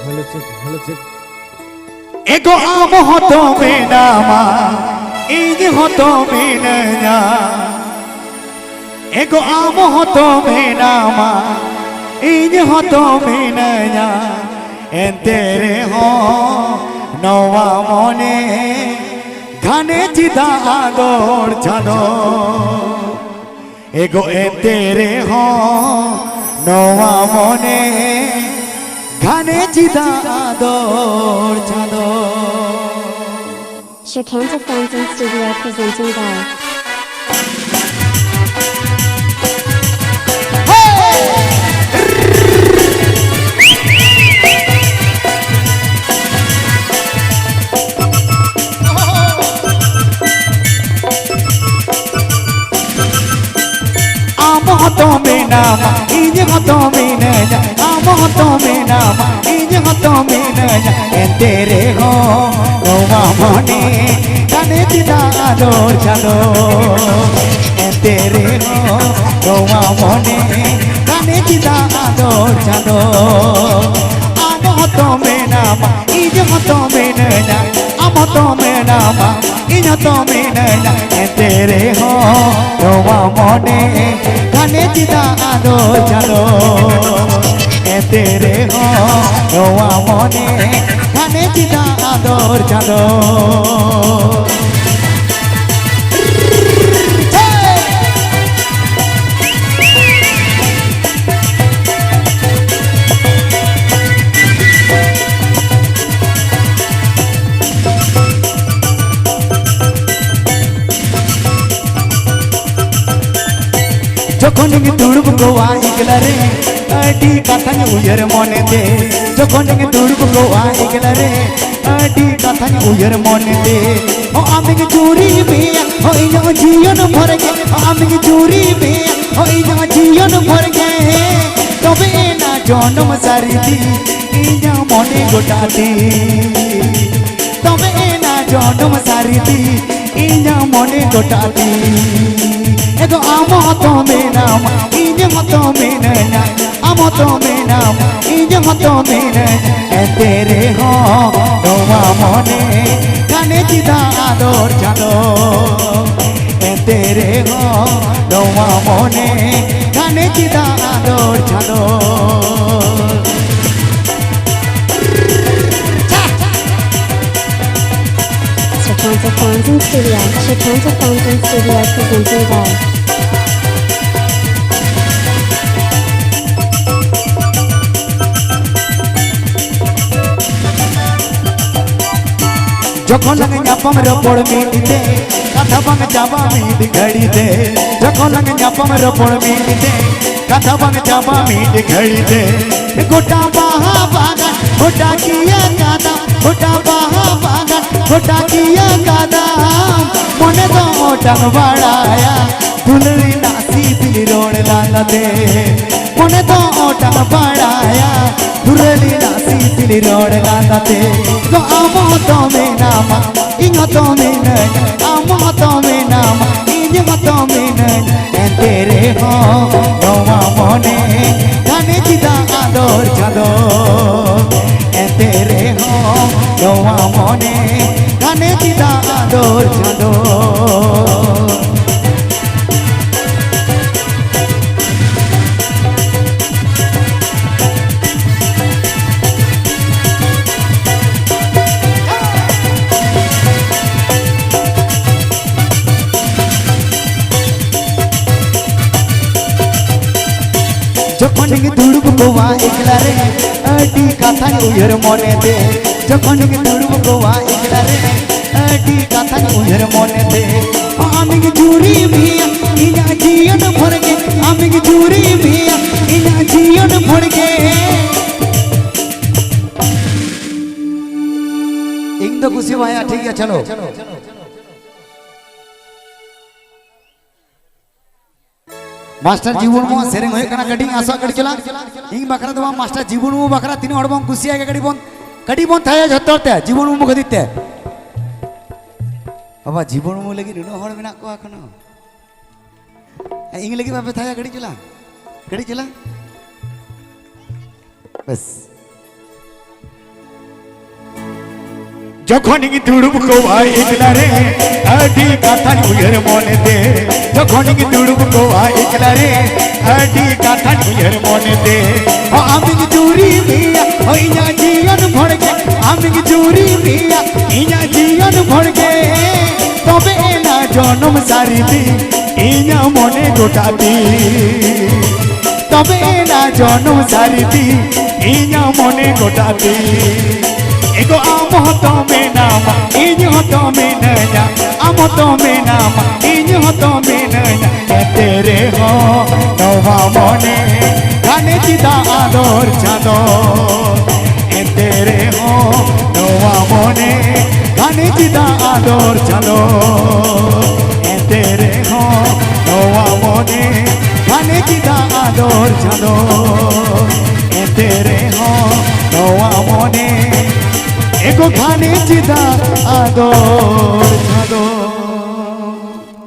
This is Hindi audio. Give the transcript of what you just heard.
Hello, check. Ego amo hoto menama, igi hoto menanya. Ego amo hoto menama, igi hoto menanya. Entere ho noa mone, घने चिदा आदोर चलो. Ego entere ho noa mone. घने चिदा आदोर चलो. Shakanta Fountain Studio presenting by Amoto menama, ini hoto menanya. Amoto menama, ini hoto menanya. Entere ho, noa mone, kane tida ador chalo. Entere ho, noa mone, kane tida ador chalo. Amoto menama, ini hoto menanya. Amoto menama, ini hoto menanya. Entere ho, noa mone. घने चिदा आदो चलो तेरे हो रोआ मोने घने चिदा आदो चलो जोखोनिंग दुर्ब गोवा इगला रे अडी कथन उयर मोने दे जोखोनिंग दुर्ब गोवा इगला रे अडी कथन उयर मोने दे ओ आमिग चूरी में ओ इनो जीवन भर के ओ आमिग चूरी में ओ इनो जीवन भर के तबे ना जन्म सारिदी इना मोने गोटाती तबे ना जन्म सारिदी इना मोने गोटाती Ego amo hoto menama, inje hoto menanya. Amo hoto menama, inje hoto menanya. Entere ho, noa mone, kane chida ador chalo. Entere ho, noa mone, kane chida ador chalo. Shakanta Fountain Studio. Shakanta Fountain Studio presenting by जखन लगे न्यापम रपोड़ मीटे कथा बंग जाबा मीट घड़ी दे जखन लगे न्यापम रपोड़ मीटे कथा बंग जाबा मीट घड़ी दे गोटा बाहा बागन गोटा किया कादा गोटा बाहा बागन गोटा किया कादा मने तो ओटंग बड़ाया दुलरी नासी पिली रोड लालते मने तो ओटंग बड़ाया दुलरी नासी पिली रोड लालते तो आमो तो menama, ingo to menanya, amo to menama, ingo to menanya. Entere ho, noa mone, kane chida ador chalo. Entere ho, noa mone, kane chida ador chalo. जोखोनिंग दुर्ब Goa इगला रे अडी कथा उयर मोने दे जोखोनिंग दुर्ब गोवा इगला रे अडी कथा उयर मोने दे आमिग चूरी मिया इना जीवन भर के आमिग चूरी मिया इना जीवन भर के इन दो खुशी भाया ठीक है चलो मास्टर जीवन मो सेरेंग होय कना कटिंग आसा कडी चला इन बकरा दवा मास्टर जीवन मो बकरा तीन हड़ बन खुशी आगे कडी बन थाया झतरते जीवन मो खदिते बाबा जीवन मो लगी नुनो हड़ मेना को अखनो इन लगी बाबे थाया कडी चला बस যখন কি দুড়ুব কোয়াই একলা রে আডি কথা নিয়ের মনে দে যখন কি দুড়ুব কোয়াই একলা রে আডি কথা নিয়ের মনে দে ও আমি কি চুরি মিয়া হইয়া জীবন ভরকে আমি কি চুরি মিয়া ইয়া জীবন ভরকে তবে না জনম সারিতি ইয়া মনে গোটাতি তবে না জনম সারিতি ইয়া মনে গোটাতি एगो आम तो में नाम इन तो में नया आम तो में नाम इन तो में नया तेरे हो नवा मने गाने चिदा आदर चादर तेरे हो नवा मने गाने चिदा आदर चादर तेरे हो नवा मने गाने चिदा आदर चादर तेरे हो नवा मने एको खाने चिदा आदर